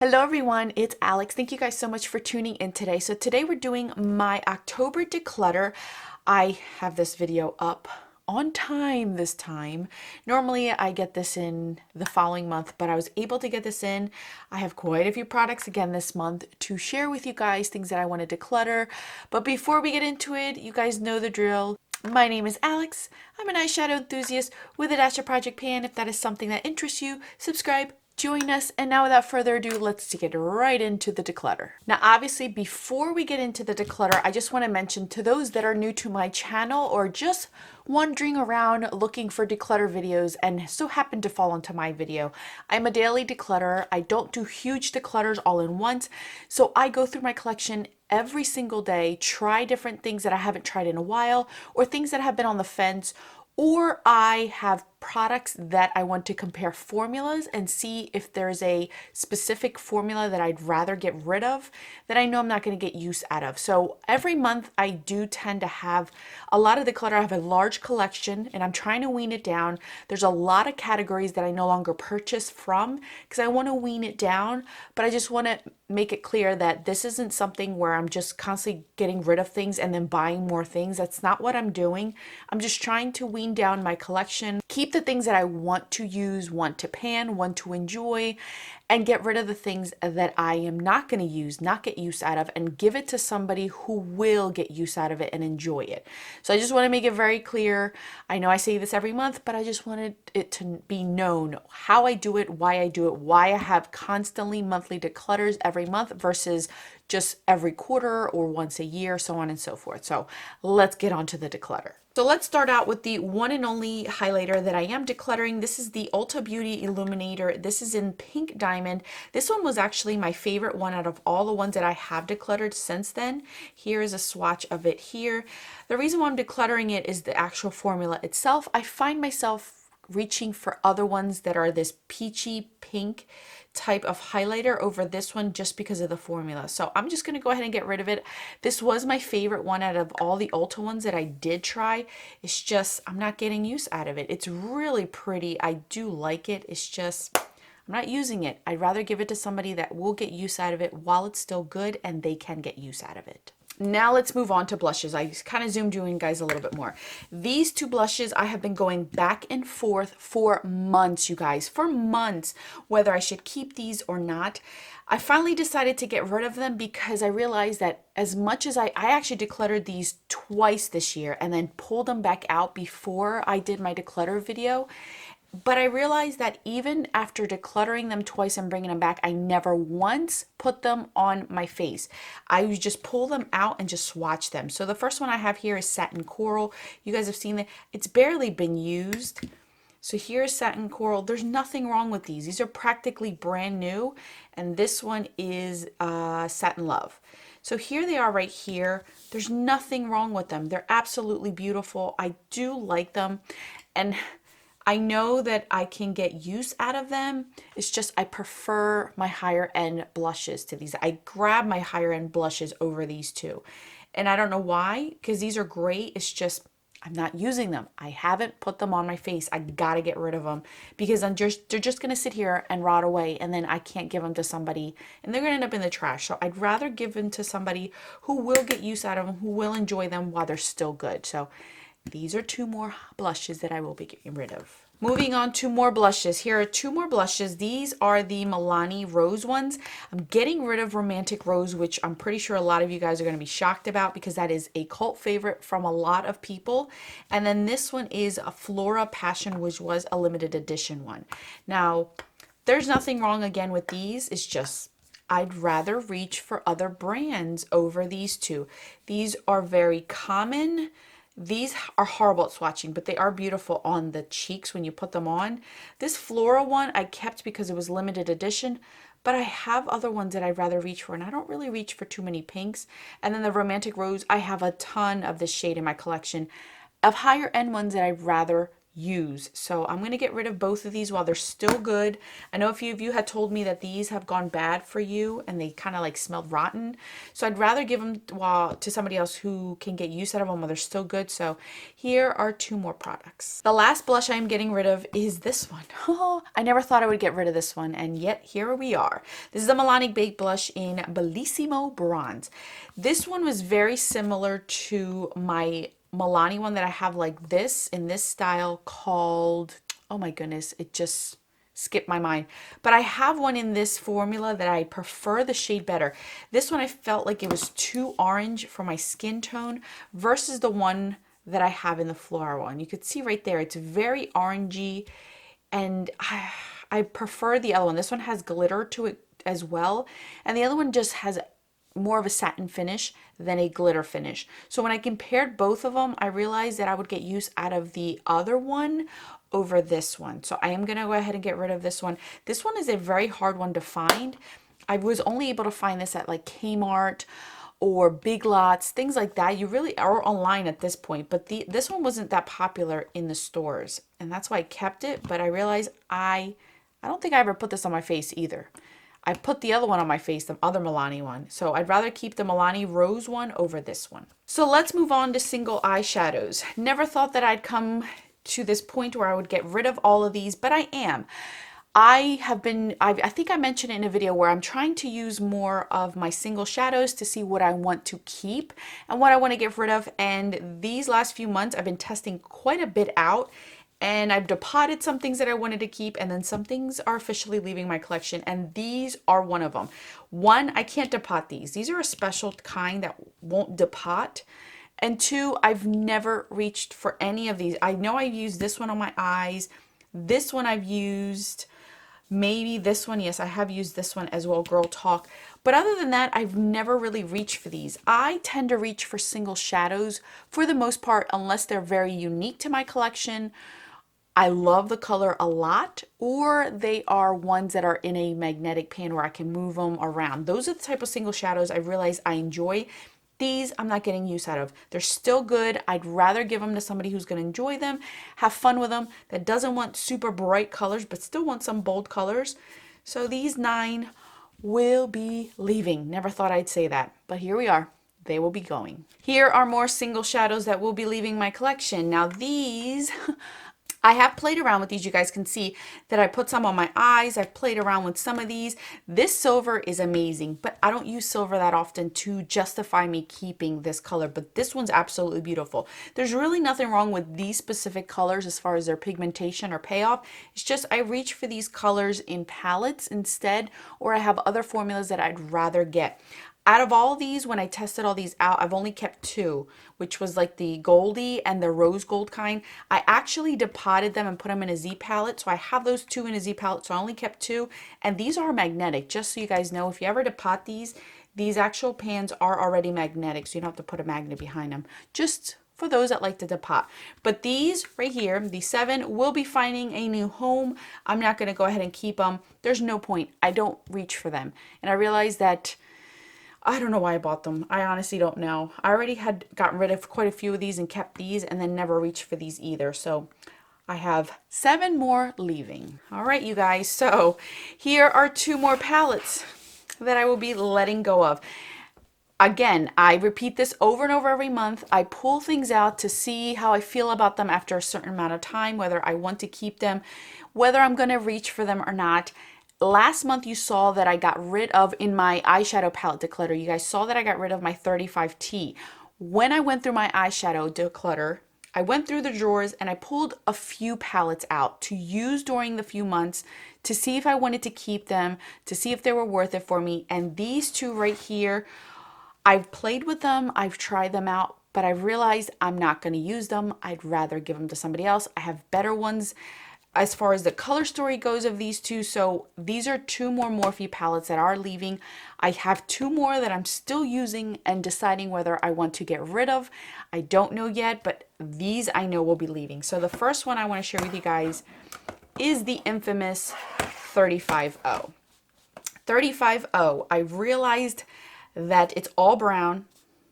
Hello everyone, it's Alex. Thank you guys so much for tuning in today. So today we're doing my October declutter. I have this video up on time this time. Normally I get this in the following month, but I was able to get this in. I have quite a few products again this month to share with you guys, things that I want to declutter. But before we get into it, you guys know the drill. My name is Alex. I'm an eyeshadow enthusiast with a dash of Project Pan. If that is something that interests you, subscribe, join us. And now without further ado, let's get right into the declutter. Now, obviously, before we get into the declutter, I just want to mention to those that are new to my channel or just wandering around looking for declutter videos and so happen to fall into my video, I'm a daily declutterer. I don't do huge declutters all in once. So I go through my collection every single day, try different things that I haven't tried in a while or things that have been on the fence, or I have products that I want to compare formulas and see if there's a specific formula that I'd rather get rid of that I know I'm not going to get use out of. So every month I do tend to have a lot of the clutter. I have a large collection and I'm trying to wean it down. There's a lot of categories that I no longer purchase from because I want to wean it down, but I just want to make it clear that this isn't something where I'm just constantly getting rid of things and then buying more things. That's not what I'm doing. I'm just trying to wean down my collection, keep the things that I want to use, want to pan, want to enjoy, and get rid of the things that I am not going to use, not get use out of, and give it to somebody who will get use out of it and enjoy it. So I just want to make it very clear. I know I say this every month, but I just wanted it to be known how I do it, why I have constantly monthly declutters every month versus just every quarter or once a year, so on and so forth. So let's get on to the declutter. So let's start out with the one and only highlighter that I am decluttering. This is the Ulta Beauty Illuminator. This is in Pink Diamond. This one was actually my favorite one out of all the ones that I have decluttered since then. Here is a swatch of it here. The reason why I'm decluttering it is the actual formula itself. I find myself reaching for other ones that are this peachy pink type of highlighter over this one just because of the formula. So I'm just going to go ahead and get rid of it. This was my favorite one out of all the Ulta ones that I did try. It's just I'm not getting use out of it. It's really pretty. I do like it. It's just I'm not using it. I'd rather give it to somebody that will get use out of it while it's still good and they can get use out of it. Now let's move on to blushes. I kind of zoomed you in guys a little bit more. These two blushes I have been going back and forth for months, you guys, for months, whether I should keep these or not. I finally decided to get rid of them because I realized that as much as I actually decluttered these twice this year and then pulled them back out before I did my declutter video. But I realized that even after decluttering them twice and bringing them back, I never once put them on my face. I would just pull them out and just swatch them. So the first one I have here is Satin Coral. You guys have seen that. It's barely been used. So here's Satin Coral. There's nothing wrong with these. These are practically brand new. And this one is Satin Love. So here they are right here. There's nothing wrong with them. They're absolutely beautiful. I do like them. And I know that I can get use out of them. It's just I prefer my higher end blushes to these. I grab my higher end blushes over these two. And I don't know why, because these are great. It's just I'm not using them. I haven't put them on my face. I gotta get rid of them because they're just gonna sit here and rot away, and then I can't give them to somebody and they're gonna end up in the trash. So I'd rather give them to somebody who will get use out of them, who will enjoy them while they're still good. So these are two more blushes that I will be getting rid of. Moving on to more blushes. Here are two more blushes. These are the Milani Rose ones. I'm getting rid of Romantic Rose, which I'm pretty sure a lot of you guys are going to be shocked about because that is a cult favorite from a lot of people. And then this one is a Flora Passion, which was a limited edition one. Now, there's nothing wrong again with these. It's just I'd rather reach for other brands over these two. These are very common. These are horrible at swatching, but they are beautiful on the cheeks when you put them on. This Flora one I kept because it was limited edition, but I have other ones that I'd rather reach for, and I don't really reach for too many pinks. And then the Romantic Rose, I have a ton of this shade in my collection of higher end ones that I'd rather use. So I'm going to get rid of both of these while they're still good. I know a few of you had told me that these have gone bad for you and they kind of like smelled rotten. So I'd rather give them to somebody else who can get use out of them while they're still good. So here are two more products. The last blush I'm getting rid of is this one. Oh, I never thought I would get rid of this one, and yet here we are. This is the Milani Baked Blush in Bellissimo Bronze. This one was very similar to my Milani one that I have like this in this style called, oh my goodness, it just skipped my mind. But I have one in this formula that I prefer the shade better. This one I felt like it was too orange for my skin tone versus the one that I have in the floral one. You could see right there, it's very orangey, and I prefer the other one. This one has glitter to it as well, and the other one just has more of a satin finish than a glitter finish. So when I compared both of them, I realized that I would get use out of the other one over this one. So I am going to go ahead and get rid of this one. This one is a very hard one to find. I was only able to find this at like Kmart or Big Lots, things like that. You really are online at this point, but this one wasn't that popular in the stores, and that's why I kept it. But I realized I don't think I ever put this on my face either. I put the other one on my face, the other Milani one. So I'd rather keep the Milani Rose one over this one. So let's move on to single eyeshadows. Never thought that I'd come to this point where I would get rid of all of these, but I am. I think I mentioned it in a video where I'm trying to use more of my single shadows to see what I want to keep and what I want to get rid of. And these last few months, I've been testing quite a bit out. And I've depotted some things that I wanted to keep, and then some things are officially leaving my collection, and these are one of them. One, I can't depot these. These are a special kind that won't depot. And two, I've never reached for any of these. I know I've used this one on my eyes. This one I've used. Maybe this one. Yes, I have used this one as well, Girl Talk. But other than that, I've never really reached for these. I tend to reach for single shadows for the most part, unless they're very unique to my collection. I love the color a lot, or they are ones that are in a magnetic pan where I can move them around. Those are the type of single shadows I realize I enjoy. These I'm not getting use out of. They're still good. I'd rather give them to somebody who's going to enjoy them, have fun with them, that doesn't want super bright colors but still want some bold colors. So these 9 will be leaving. Never thought I'd say that, but here we are. They will be going. Here are more single shadows that will be leaving my collection. Now these I have played around with these. You guys can see that I put some on my eyes. I've played around with some of these. This silver is amazing, but I don't use silver that often to justify me keeping this color, but this one's absolutely beautiful. There's really nothing wrong with these specific colors as far as their pigmentation or payoff. It's just I reach for these colors in palettes instead, or I have other formulas that I'd rather get. Out of all these, when I tested all these out, I've only kept 2, which was like the Goldie and the Rose Gold kind. I actually depotted them and put them in a Z palette. So I have those 2 in a Z palette, so I only kept 2. And these are magnetic, just so you guys know. If you ever depot these actual pans are already magnetic, so you don't have to put a magnet behind them. Just for those that like to depot. But these right here, the 7, will be finding a new home. I'm not going to go ahead and keep them. There's no point. I don't reach for them. And I realized that I don't know why I bought them. I honestly don't know. I already had gotten rid of quite a few of these and kept these, and then never reached for these either. So I have 7 more leaving. All right, you guys. So here are 2 more palettes that I will be letting go of. Again, I repeat this over and over every month. I pull things out to see how I feel about them after a certain amount of time, whether I want to keep them, whether I'm going to reach for them or not. Last month you saw that I got rid of, in my eyeshadow palette declutter, you guys saw that I got rid of my 35T. When I went through my eyeshadow declutter, I went through the drawers and I pulled a few palettes out to use during the few months to see if I wanted to keep them, to see if they were worth it for me. And these 2 right here, I've played with them, I've tried them out, but I realized I'm not going to use them. I'd rather give them to somebody else. I have better ones as far as the color story goes of these 2. So these are 2 more Morphe palettes that are leaving. I have 2 more that I'm still using and deciding whether I want to get rid of. I don't know yet, but these I know will be leaving. So the first one I want to share with you guys is the infamous 35O. 35O, I realized that it's all brown.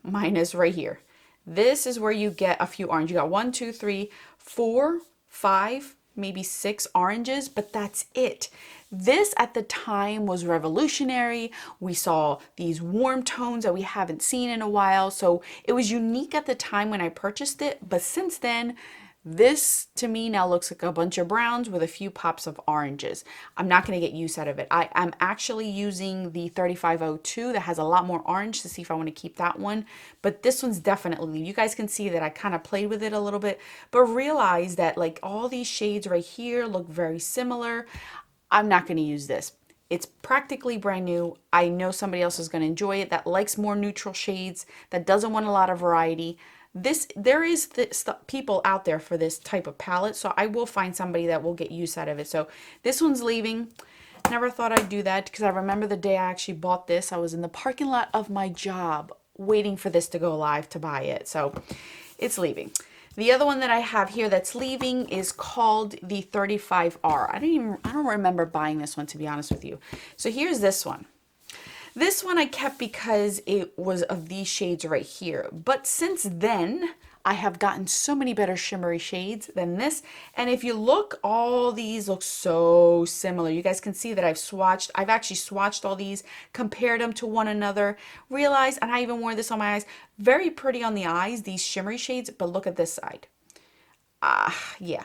Mine is right here. This is where you get a few orange. You got 1, 2, 3, 4, 5, maybe 6 oranges, but that's it. This at the time was revolutionary. We saw these warm tones that we haven't seen in a while. So it was unique at the time when I purchased it. But since then, this to me now looks like a bunch of browns with a few pops of oranges. I'm not going to get use out of it. I'm actually using the 3502 that has a lot more orange to see if I want to keep that one. But this one's definitely, you guys can see that I kind of played with it a little bit, but realize that like all these shades right here look very similar. I'm not going to use this. It's practically brand new. I know somebody else is going to enjoy it that likes more neutral shades, that doesn't want a lot of variety. There is people out there for this type of palette, so I will find somebody that will get use out of it. So this one's leaving. Never thought I'd do that because I remember the day I actually bought this. I was in the parking lot of my job waiting for this to go live to buy it. So it's leaving. The other one that I have here that's leaving is called the 35R. I don't remember buying this one, to be honest with you. So here's this one. This one I kept because it was of these shades right here. But since then, I have gotten so many better shimmery shades than this. And if you look, all these look so similar. You guys can see that I've actually swatched all these, compared them to one another, realized, and I even wore this on my eyes, very pretty on the eyes, these shimmery shades, but look at this side. Yeah.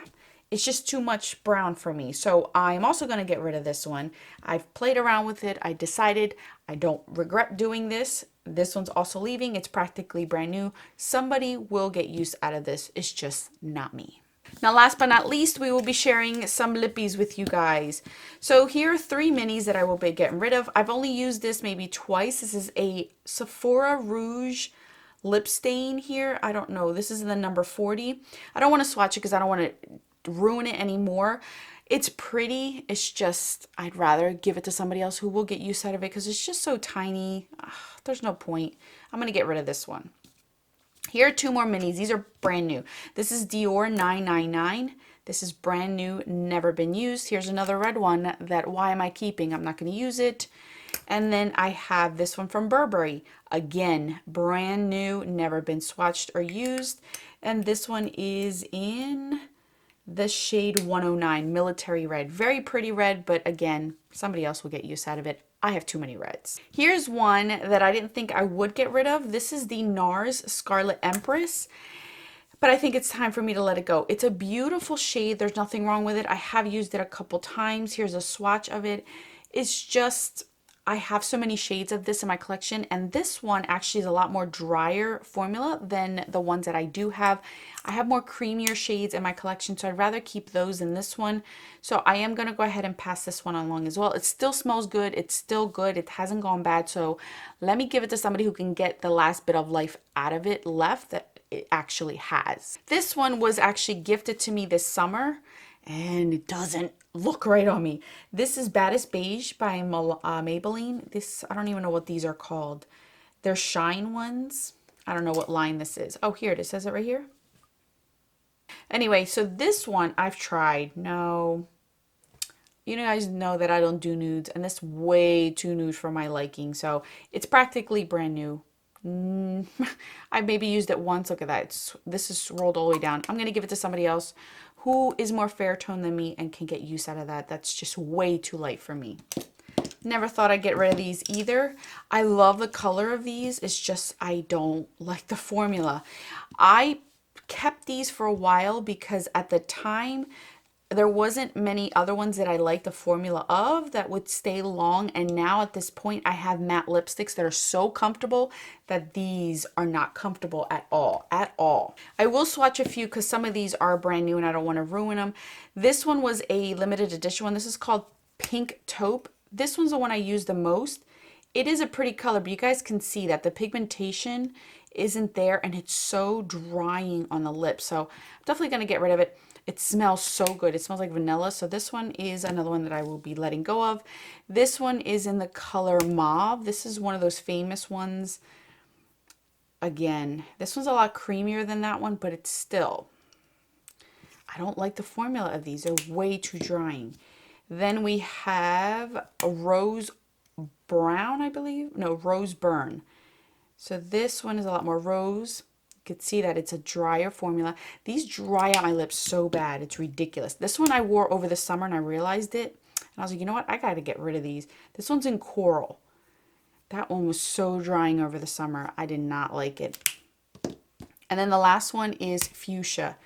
It's just too much brown for me. So I'm also going to get rid of this one. I've played around with it. I decided I don't regret doing this. This one's also leaving. It's practically brand new. Somebody will get use out of this. It's just not me. Now, last but not least, we will be sharing some lippies with you guys. So here are 3 minis that I will be getting rid of. I've only used this maybe twice. This is a Sephora Rouge lip stain here. I don't know. This is the number 40. I don't want to swatch it because I don't want to ruin it anymore. It's pretty. It's just, I'd rather give it to somebody else who will get use out of it because it's just so tiny. There's no point. I'm going to get rid of this one. Here are 2 more minis. These are brand new. This is Dior 999. This is brand new, never been used. Here's another red one that why am I keeping? I'm not going to use it. And then I have this one from Burberry. Again, brand new, never been swatched or used. And this one is in the shade 109, military red. Very pretty red, but again, somebody else will get use out of it. I have too many reds. Here's one that I didn't think I would get rid of. This is the NARS Scarlet Empress, but I think it's time for me to let it go. It's a beautiful shade. There's nothing wrong with it. I have used it a couple times. Here's a swatch of it. It's just, I have so many shades of this in my collection, and this one actually is a lot more drier formula than the ones that I do have. I have more creamier shades in my collection, so I'd rather keep those than this one. So I am going to go ahead and pass this one along as well. It still smells good. It's still good. It hasn't gone bad. So let me give it to somebody who can get the last bit of life out of it left that it actually has. This one was actually gifted to me this summer, and it doesn't look right on me. This is Baddest Beige by Maybelline. This, I don't even know what these are called. They're shine ones. I don't know what line this is. Oh, here it is. It says it right here. Anyway, so this one I've tried. No, you guys know that I don't do nudes, and this is way too nude for my liking. So it's practically brand new. I maybe used it once. Look at that. This is rolled all the way down. I'm going to give it to somebody else who is more fair tone than me and can get use out of that. That's just way too light for me. Never thought I'd get rid of these either. I love the color of these. It's just I don't like the formula. I kept these for a while because at the time there wasn't many other ones that I liked the formula of that would stay long, and now at this point I have matte lipsticks that are so comfortable that these are not comfortable at all, I will swatch a few because some of these are brand new and I don't want to ruin them. This one was a limited edition one. This is called Pink Taupe. This one's the one I use the most. It is a pretty color, but you guys can see that the pigmentation isn't there and it's so drying on the lips. So I'm definitely going to get rid of it. It smells so good. It smells like vanilla. So this one is another one that I will be letting go of. This one is in the color Mauve. This is one of those famous ones. Again, this one's a lot creamier than that one, but it's still, I don't like the formula of these. They're way too drying. Then we have a Rose Brown, I believe. No, Rose Burn. So this one is a lot more rose. You could see that it's a drier formula. These dry out my lips so bad. It's ridiculous. This one I wore over the summer and I realized it. And I was like, you know what? I got to get rid of these. This one's in coral. That one was so drying over the summer. I did not like it. And then the last one is fuchsia.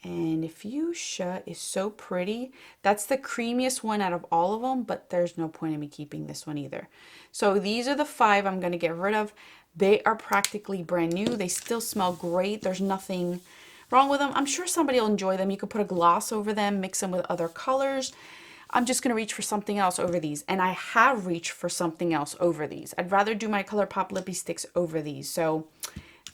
And fuchsia is so pretty. That's the creamiest one out of all of them, but there's no point in me keeping this one either. So these are the 5 I'm going to get rid of. They are practically brand new. They still smell great. There's nothing wrong with them. I'm sure somebody will enjoy them. You could put a gloss over them, mix them with other colors. I'm just going to reach for something else over these. And I have reached for something else over these. I'd rather do my ColourPop lippie sticks over these. So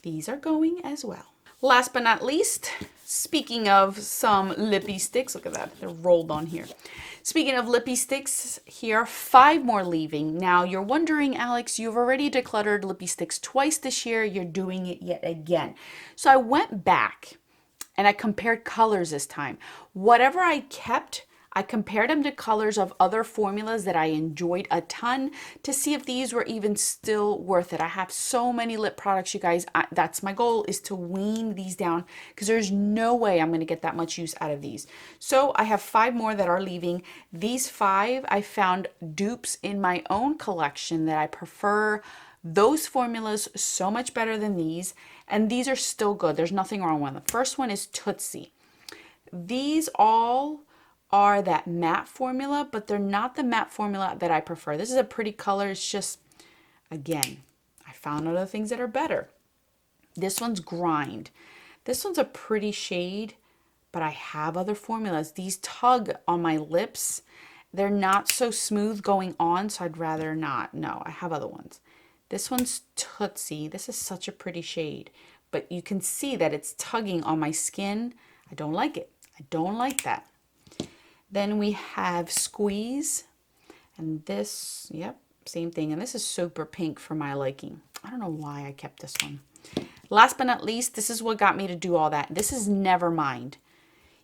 these are going as well. Last but not least, speaking of some lippie sticks, look at that, they're rolled on here. Speaking of lippie sticks, here are 5 more leaving. Now you're wondering, Alex, you've already decluttered lippie sticks twice this year, you're doing it yet again. So I went back and I compared colors this time. Whatever I kept, I compared them to colors of other formulas that I enjoyed a ton to see if these were even still worth it. I have so many lip products, you guys. That's my goal, is to wean these down because there's no way I'm going to get that much use out of these. So I have 5 more that are leaving. These 5, I found dupes in my own collection that I prefer those formulas so much better than these. And these are still good. There's nothing wrong with them. The first one is Tootsie. These all are that matte formula, but they're not the matte formula that I prefer. This is a pretty color. It's just, again, I found other things that are better. This one's Grind. This one's a pretty shade, but I have other formulas. These tug on my lips. They're not so smooth going on, so I'd rather not. No, I have other ones. This one's Tootsie. This is such a pretty shade, but you can see that it's tugging on my skin. I don't like it. I don't like that. Then we have Squeeze, and this, yep, same thing. And this is super pink for my liking. I don't know why I kept this one. Last but not least, this is what got me to do all that. This is Nevermind.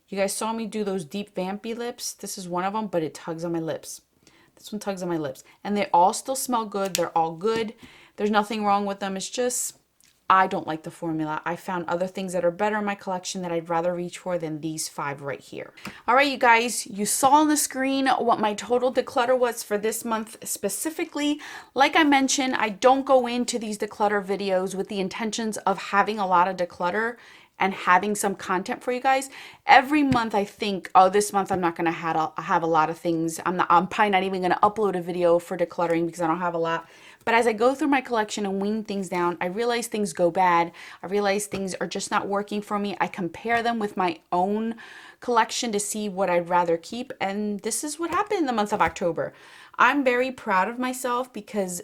You guys saw me do those deep vampy lips. This is one of them, but it tugs on my lips. This one tugs on my lips. And they all still smell good. They're all good. There's nothing wrong with them. It's just, I don't like the formula. I found other things that are better in my collection that I'd rather reach for than these 5 right here. All right, you guys, you saw on the screen what my total declutter was for this month specifically. Like I mentioned, I don't go into these declutter videos with the intentions of having a lot of declutter and having some content for you guys. Every month I think, oh, this month I'm not gonna have a lot of things. I'm probably not even gonna upload a video for decluttering because I don't have a lot. But as I go through my collection and wean things down, I realize things go bad. I realize things are just not working for me. I compare them with my own collection to see what I'd rather keep. And this is what happened in the month of October. I'm very proud of myself because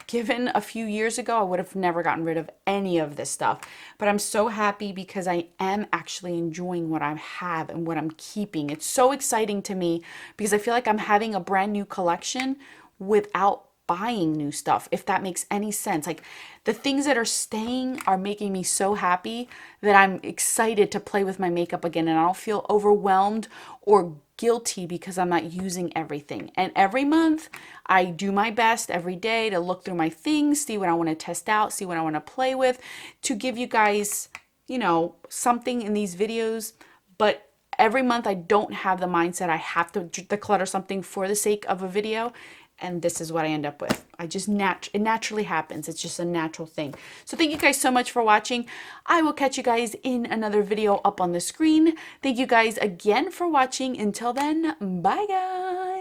given a few years ago, I would have never gotten rid of any of this stuff. But I'm so happy because I am actually enjoying what I have and what I'm keeping. It's so exciting to me because I feel like I'm having a brand new collection without buying new stuff, if that makes any sense. Like the things that are staying are making me so happy that I'm excited to play with my makeup again, and I don't feel overwhelmed or guilty because I'm not using everything. And every month I do my best every day to look through my things, see what I want to test out, see what I want to play with, to give you guys, you know, something in these videos. But every month I don't have the mindset I have to declutter something for the sake of a video. And this is what I end up with. It naturally happens. It's just a natural thing. So thank you guys so much for watching. I will catch you guys in another video up on the screen. Thank you guys again for watching. Until then, bye guys.